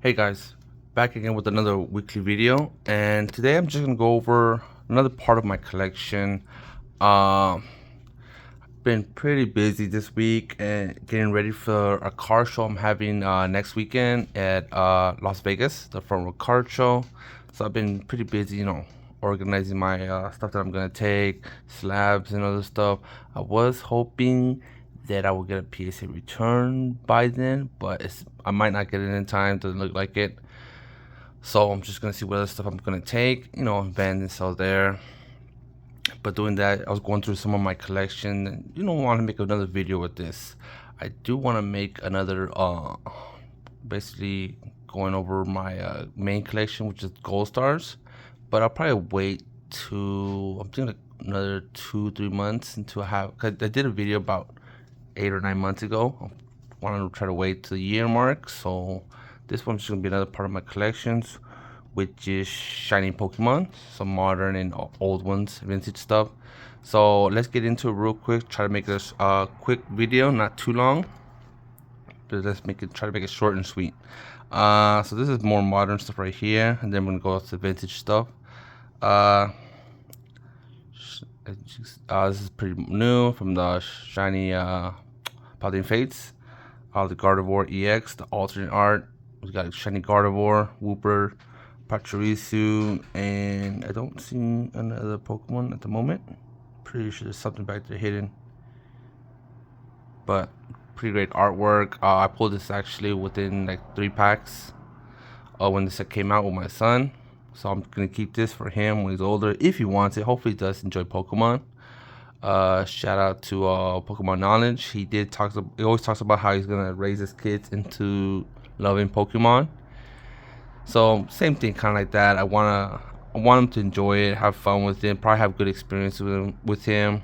Hey guys, back again with another weekly video, and today I'm just gonna go over another part of my collection. Been pretty busy this week and getting ready for a car show I'm having next weekend at Las Vegas, the front row car show. So I've been pretty busy, organizing my stuff that I'm gonna take, slabs and other stuff. I was hoping that I will get a PSA return by then, but I might not get it in time. Doesn't look like it. So I'm just gonna see what other stuff I'm gonna take, vend and sell there. But doing that, I was going through some of my collection and want to make another video with this. I do want to make another basically going over my main collection, which is gold stars, but I'll probably wait to I'm thinking like another 2-3 months until cause I did a video about 8 or 9 months ago. I want to try to wait to the year mark, so this one's just gonna be another part of my collections, which is Shiny Pokemon, some modern and old ones, vintage stuff. So let's get into it real quick. Try to make this a quick video, not too long, but try to make it short and sweet. So this is more modern stuff right here, and then we're gonna go to vintage stuff. This is pretty new from the Shiny Paladin Fates. The Gardevoir EX, the alternate art. We got Shiny Gardevoir, Wooper, Pachirisu, and I don't see another Pokemon at the moment. Pretty sure there's something back there hidden. But pretty great artwork. I pulled this actually within like 3 packs when this set came out with my son. So I'm gonna keep this for him when he's older, if he wants it. Hopefully he does enjoy Pokemon. Shout out to Pokemon Knowledge. He always talks about how he's gonna raise his kids into loving Pokemon. So same thing, kind of like that. I want him to enjoy it, have fun with it, probably have good experience with him.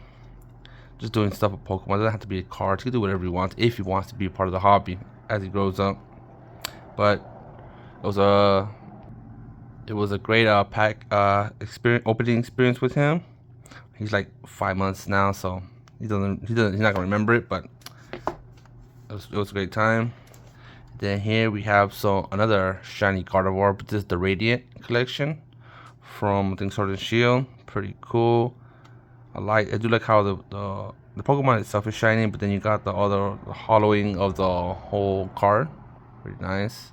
Just doing stuff with Pokemon. It doesn't have to be a card. He can do whatever he wants if he wants to be a part of the hobby as he grows up. But it was a great opening experience with him. He's like 5 months now, so he's not gonna remember it, but it was a great time. Then here we have another Shiny Gardevoir, but this is the Radiant collection from I think Sword and Shield. Pretty cool. I do like how the Pokemon itself is shiny, but then you got the hollowing of the whole card. Pretty nice.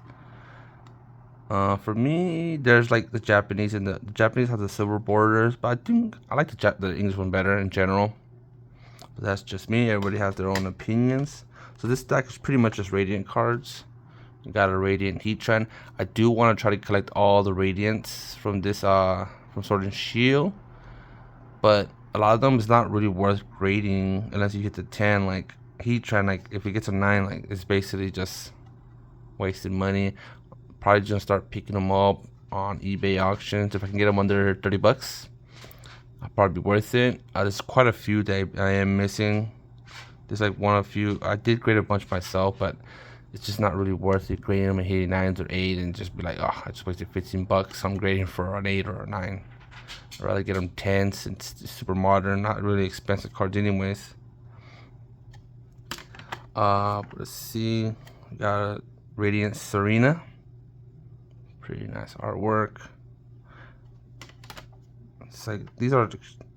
For me, there's like the Japanese, and the Japanese has the silver borders, but I think I like the English one better in general. But that's just me. Everybody has their own opinions. So this deck is pretty much just Radiant cards. You got a Radiant Heatran. I do want to try to collect all the Radiants from this from Sword and Shield, but a lot of them is not really worth grading unless you hit the 10. Like Heatran, like if it gets a 9, like it's basically just wasted money. Probably just gonna start picking them up on eBay auctions. If I can get them under 30 bucks, I'll probably be worth it. There's quite a few that I am missing. There's like a few. I did grade a bunch myself, but it's just not really worth it grading them at 89s or 8 and just be like, oh, I just wasted 15 bucks. I'm grading for an 8 or a 9. I'd rather get them 10s. It's super modern, not really expensive cards anyways. Let's see. We got a Radiant Serena. Pretty nice artwork. It's like these are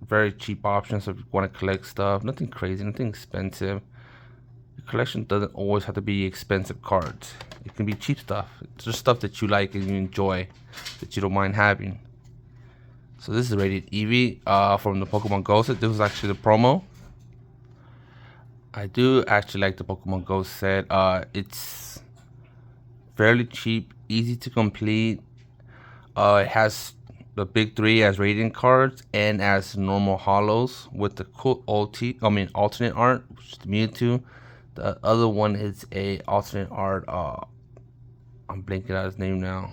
very cheap options if you want to collect stuff. Nothing crazy, nothing expensive. Your collection doesn't always have to be expensive cards. It can be cheap stuff. It's just stuff that you like and you enjoy, that you don't mind having. So this is Radiant Eevee from the Pokemon Go set. This was actually the promo. I do actually like the Pokemon Go set. It's fairly cheap, easy to complete. It has the big 3 as Radiant cards and as normal hollows with the cool alternate art, which is the Mewtwo. The other one is a alternate art. I'm blanking out his name now.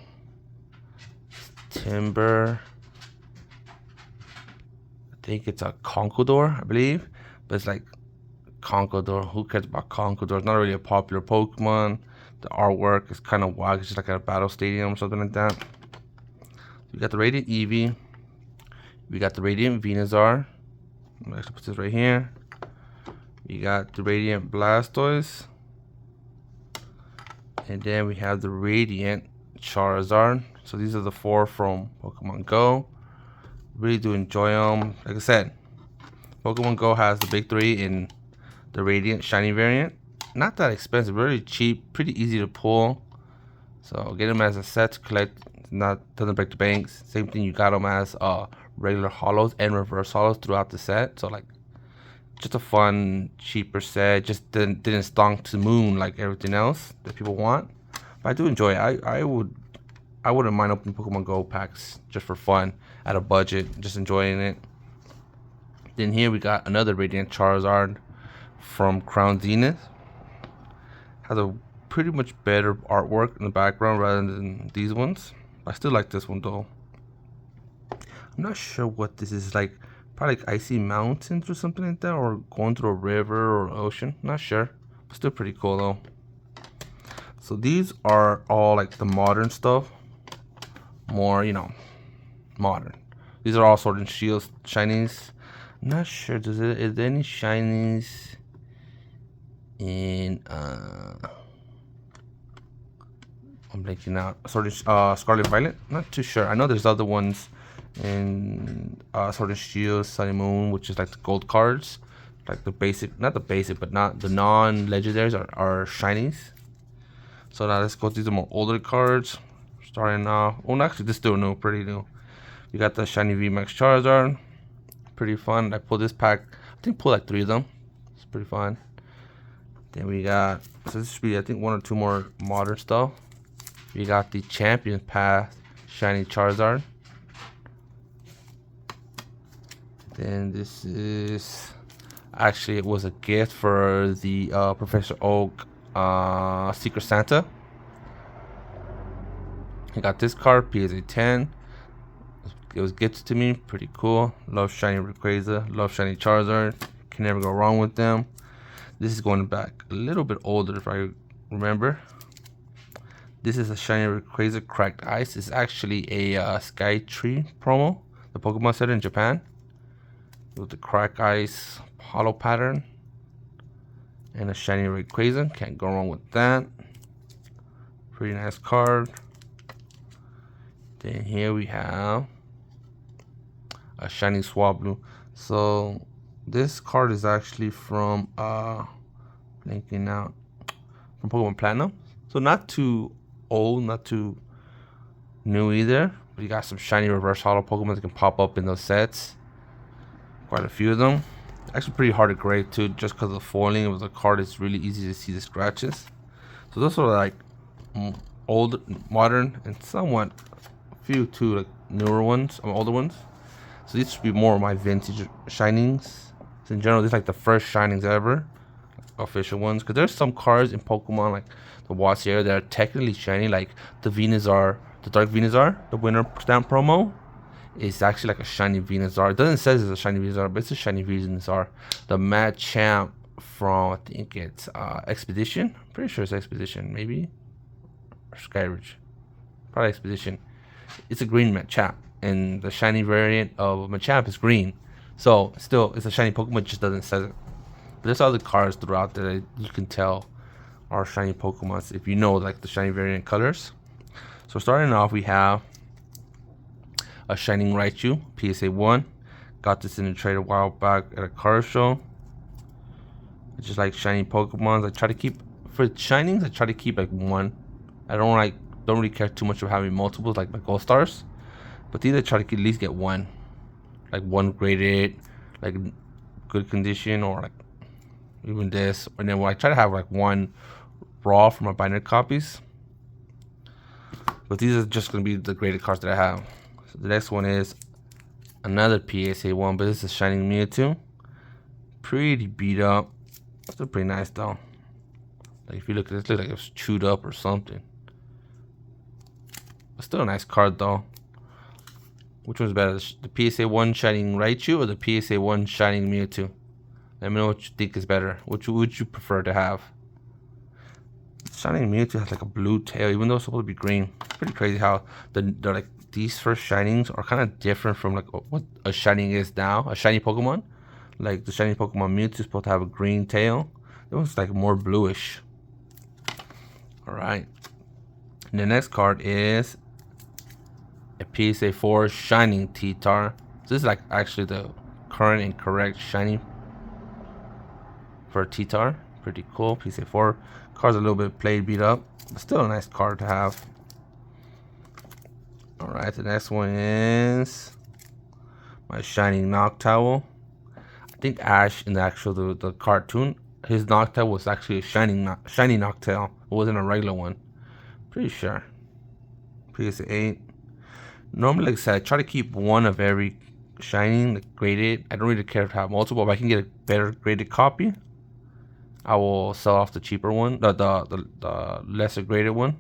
Timber. I think it's a Conkeldurr, I believe, but it's like Conkeldurr. Who cares about Conkeldurr? It's not really a popular Pokemon. The artwork is kind of wild. It's just like at a battle stadium or something like that. We got the Radiant Eevee. We got the Radiant Venusaur. I'm gonna put this right here. We got the Radiant Blastoise. And then we have the Radiant Charizard. So these are the 4 from Pokemon Go. Really do enjoy them. Like I said, Pokemon Go has the big 3 in the Radiant Shiny variant. Not that expensive, very cheap, pretty easy to pull. So get them as a set to collect. Doesn't break the banks. Same thing, you got them as regular holos and reverse holos throughout the set. So like, just a fun, cheaper set. Just didn't stonk to the moon like everything else that people want. But I do enjoy it. I wouldn't mind opening Pokemon Go packs just for fun at a budget, just enjoying it. Then here we got another Radiant Charizard from Crown Zenith. Has a pretty much better artwork in the background rather than these ones. I still like this one though. I'm not sure what this is, like probably like icy mountains or something like that, or going through a river or ocean. Not sure, but still pretty cool though. So these are all like the modern stuff, more, you know, modern. These are all Sword and Shield shinies. I'm not sure, is there any shinies in I'm blanking out. Scarlet Violet? Not too sure. I know there's other ones in Sword and Shield, Sun and Moon, which is like the gold cards. Like the basic, not the basic, but not the non-legendaries are shinies. So now let's go through the more older cards. Starting off, oh, actually this is still new, pretty new. You got the Shiny VMAX Charizard. Pretty fun. I pulled this pack, I think pulled like 3 of them. It's pretty fun. Then we got, so this should be I think 1 or 2 more modern stuff. We got the Champion Path Shiny Charizard. Then this is, actually it was a gift for the Professor Oak Secret Santa. I got this card, PSA 10. It was gifted to me, pretty cool. Love Shiny Rayquaza, love Shiny Charizard. Can never go wrong with them. This is going back a little bit older if I remember. This is a Shiny Rayquaza Cracked Ice. It's actually a Sky Tree promo, the Pokemon set in Japan, with the Cracked Ice hollow pattern and a Shiny Rayquaza. Can't go wrong with that. Pretty nice card. Then here we have a Shiny Swablu. So this card is actually from blanking out, from Pokemon Platinum. So not too old, not too new either. But you got some shiny reverse hollow Pokemon that can pop up in those sets. Quite a few of them. Actually pretty hard to grade too, just because of the foiling of the card. It's really easy to see the scratches. So those are like old, modern, and somewhat few too, like newer ones, older ones. So these should be more of my vintage shinings. So in general, these are like the first shinings ever, official ones. Because there's some cards in Pokemon like the Wassier that are technically shiny, like the Venusaur, the Dark Venusaur, the winter stamp promo is actually like a shiny Venusaur. It doesn't say it's a shiny Venusaur, but it's a shiny Venusaur. The Machamp from, I think it's Expedition. Pretty sure it's Expedition, maybe, or Skyridge. Probably Expedition. It's a green Machamp, and the shiny variant of Machamp is green. So still, it's a shiny Pokemon, it just doesn't say it. But there's other cards throughout that you can tell are shiny Pokemons if you know like the shiny variant colors. So starting off, we have a Shining Raichu, PSA 1. Got this in a trade a while back at a card show. It's just like shiny Pokemons. I try to keep, for shinings, I try to keep like 1. I don't really care too much of having multiples like my Gold Stars. But these I try to at least get 1. Like 1 graded, like good condition, or like even this. And then I try to have like 1 raw for my binary copies. But these are just going to be the graded cards that I have. So the next one is another PSA 1, but this is Shining Mewtwo. Pretty beat up. Still pretty nice though. Like if you look at this, it looks like it was chewed up or something. But still a nice card though. Which one's better, the PSA 1 Shining Raichu or the PSA 1 Shining Mewtwo? Let me know what you think is better. Which would you prefer to have? Shining Mewtwo has like a blue tail, even though it's supposed to be green. Pretty crazy how they're like, these first shinings are kind of different from like what a shining is now. A shiny Pokemon, like the shiny Pokemon Mewtwo is supposed to have a green tail. It was like more bluish. All right. And the next card is a PSA 4 Shining T-Tar. So this is like actually the current and correct shiny for a T-Tar. Pretty cool. PSA 4. Card's a little bit played, beat up, but still a nice card to have. Alright, the next one is my Shining Noctowl. I think Ash in the actual the cartoon, his Noctowl was actually a shiny Noctowl. It wasn't a regular one. Pretty sure. PSA 8. Normally, like I said, I try to keep one of every Shining, like graded. I don't really care to have multiple. If I can get a better graded copy, I will sell off the cheaper one, the lesser graded one.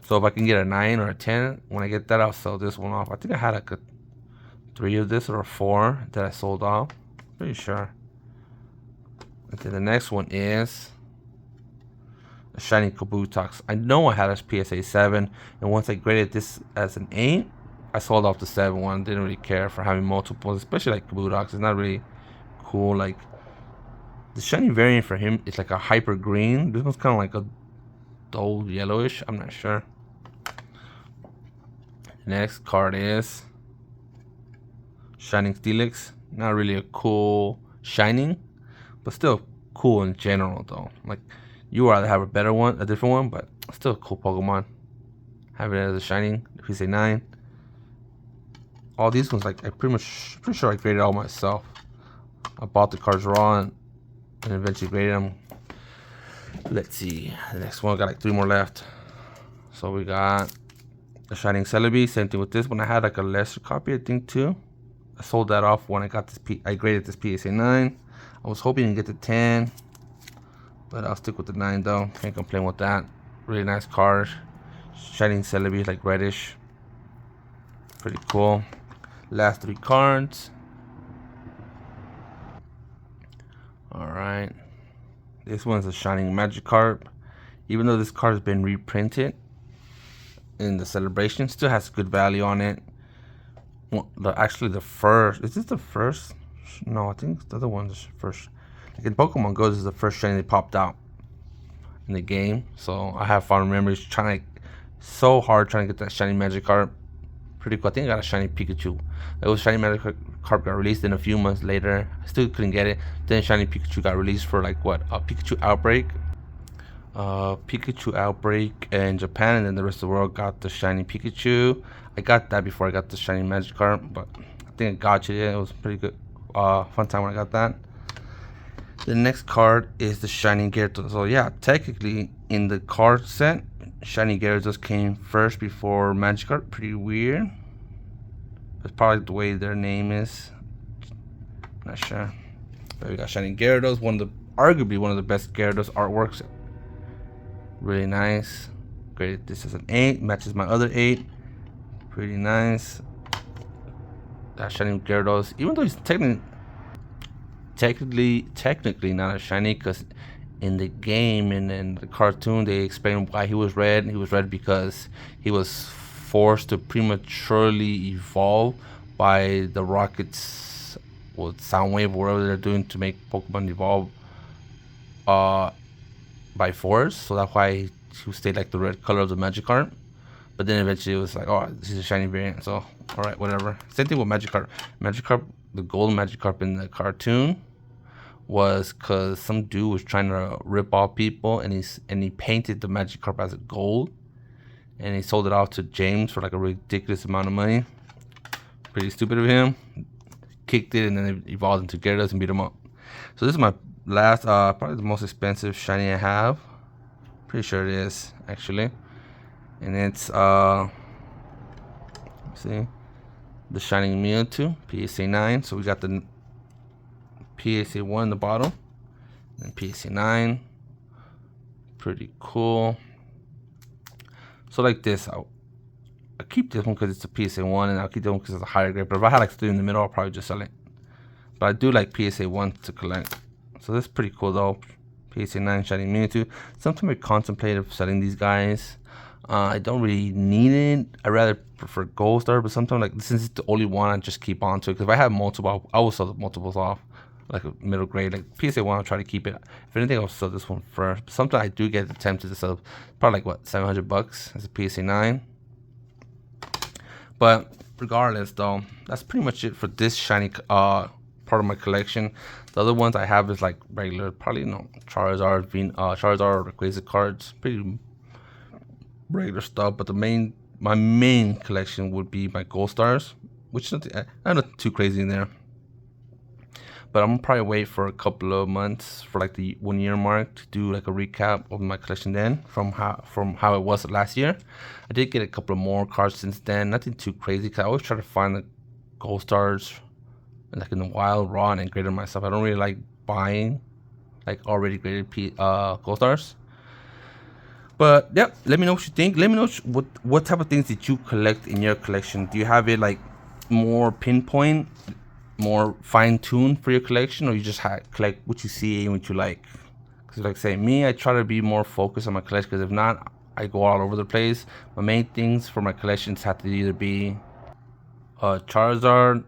So if I can get a 9 or a 10, when I get that, I'll sell this one off. I think I had like a 3 of this or a 4 that I sold off. Pretty sure. And then the next one is a Shiny Kabutox. I know I had a PSA 7, and once I graded this as an 8, I sold off the 7 one. Didn't really care for having multiples, especially like Kabutox. It's not really cool. Like the shiny variant for him is like a hyper green. This one's kind of like a dull yellowish. I'm not sure. Next card is Shining Steelix. Not really a cool shining, but still cool in general though. Like you would rather have a better one, a different one, but still a cool Pokemon. Have it as a shining. PSA 9. All these ones, like pretty sure I graded all myself. I bought the cards raw and eventually graded them. Let's see, the next one, I got like 3 more left. So we got a Shining Celebi. Same thing with this one. I had like a lesser copy, I think, too. I sold that off when I got this. I graded this PSA 9. I was hoping to get the 10, but I'll stick with the 9 though. Can't complain with that. Really nice card. Shining Celebi, like reddish. Pretty cool. Last 3 cards. Alright. This one's a Shining Magikarp. Even though this card has been reprinted in the celebration, still has good value on it. Well, actually the first, is this the first? No, I think the other one's first. Like in Pokemon Go, this is the first shiny that popped out in the game. So I have fond memories trying to get that shiny Magikarp. Pretty cool. I think I got a shiny Pikachu. It was shiny Magikarp got released in a few months later. I still couldn't get it. Then shiny Pikachu got released for like what, a Pikachu Outbreak. Pikachu Outbreak in Japan, and then the rest of the world got the shiny Pikachu. I got that before I got the shiny Magikarp, but I think I got it. It was pretty good, fun time when I got that. The next card is the shiny Gyarados. So yeah, technically in the card set, shiny Gyarados came first before Magikarp. Pretty weird. That's probably the way their name is. Not sure. But we got shiny Gyarados, arguably one of the best Gyarados artworks. Really nice. Graded this as an 8. Matches my other 8. Pretty nice. That shiny Gyarados, even though he's technically not a shiny, because in the game and in the cartoon they explain why he was red. He was red because he was forced to prematurely evolve by the rockets with Soundwave, whatever they're doing to make Pokemon evolve by force. So that's why he stayed like the red color of the Magikarp. But then eventually it was like, oh, this is a shiny variant, so alright, whatever. Same thing with Magikarp. The gold Magikarp in the cartoon was because some dude was trying to rip off people, and he painted the Magikarp as a gold, and he sold it off to James for like a ridiculous amount of money. Pretty stupid of him. Kicked it, and then it evolved into Gyarados and beat him up. So this is my last, probably the most expensive shiny I have. Pretty sure it is, actually. And it's, let's see, the Shining Mewtwo, PSA 9. So we got the PSA 1 in the bottom, and PSA 9. Pretty cool. So like this, I keep this one because it's a PSA 1, and I'll keep this one because it's a higher grade. But if I had like 3 in the middle, I'll probably just sell it. But I do like PSA 1 to collect. So that's pretty cool though. PSA 9 Shining Mewtwo. Sometimes I contemplate of selling these guys. I don't really need it. I rather prefer Gold Star, but sometimes like since it's the only one, I just keep on to it. Because if I have multiple, I will sell the multiples off. like a middle grade. Like PSA 1, I'll try to keep it. If anything, I'll sell this one first. But sometimes I do get tempted to sell probably like what, $700 as a PSA 9. But regardless, though, that's pretty much it for this shiny part of my collection. The other ones I have is like regular, probably Charizard, Charizard, Rayquaza cards, pretty regular stuff. But my main collection would be my Gold Stars, which is not too crazy in there. But I'm gonna probably wait for a couple of months for like the 1 year mark to do like a recap of my collection then from how it was last year. I did get a couple of more cards since then, nothing too crazy because I always try to find the Gold Stars like in the wild, raw, and grade them myself. I don't really like buying like already graded Gold Stars. But yeah, let me know what you think. Let me know what type of things did you collect in your collection. Do you have it like more pinpoint, more fine-tuned for your collection, or you just collect what you see and what you like? Because like say me, I try to be more focused on my collection, because if not, I go all over the place. My main things for my collections have to either be Charizard,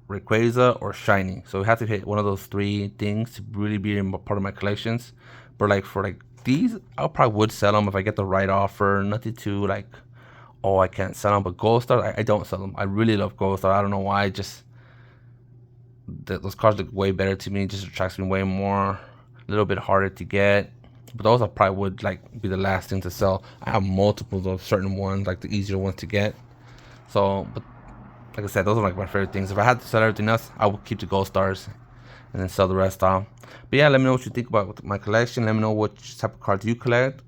Rayquaza, or Shiny. So we have to hit one of those 3 things to really be in part of my collections. But like for like these, I probably would sell them if I get the right offer. Nothing too like, oh, I can't sell them. But Gold Star, I don't sell them. I really love Gold Star. I don't know why. Just those cards look way better to me. It just attracts me way more. A little bit harder to get. But those I probably would like be the last thing to sell. I have multiples of certain ones, like the easier ones to get. So, but like I said, those are like my favorite things. If I had to sell everything else, I would keep the Gold Stars and then sell the rest off. But yeah, let me know what you think about my collection. Let me know what type of cards you collect.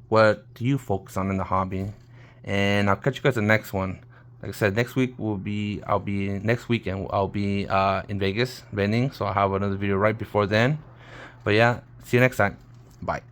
What do you focus on in the hobby? And I'll catch you guys in the next one. Like I said, next weekend I'll be in Vegas vending, so I'll have another video right before then. But yeah, see you next time. Bye.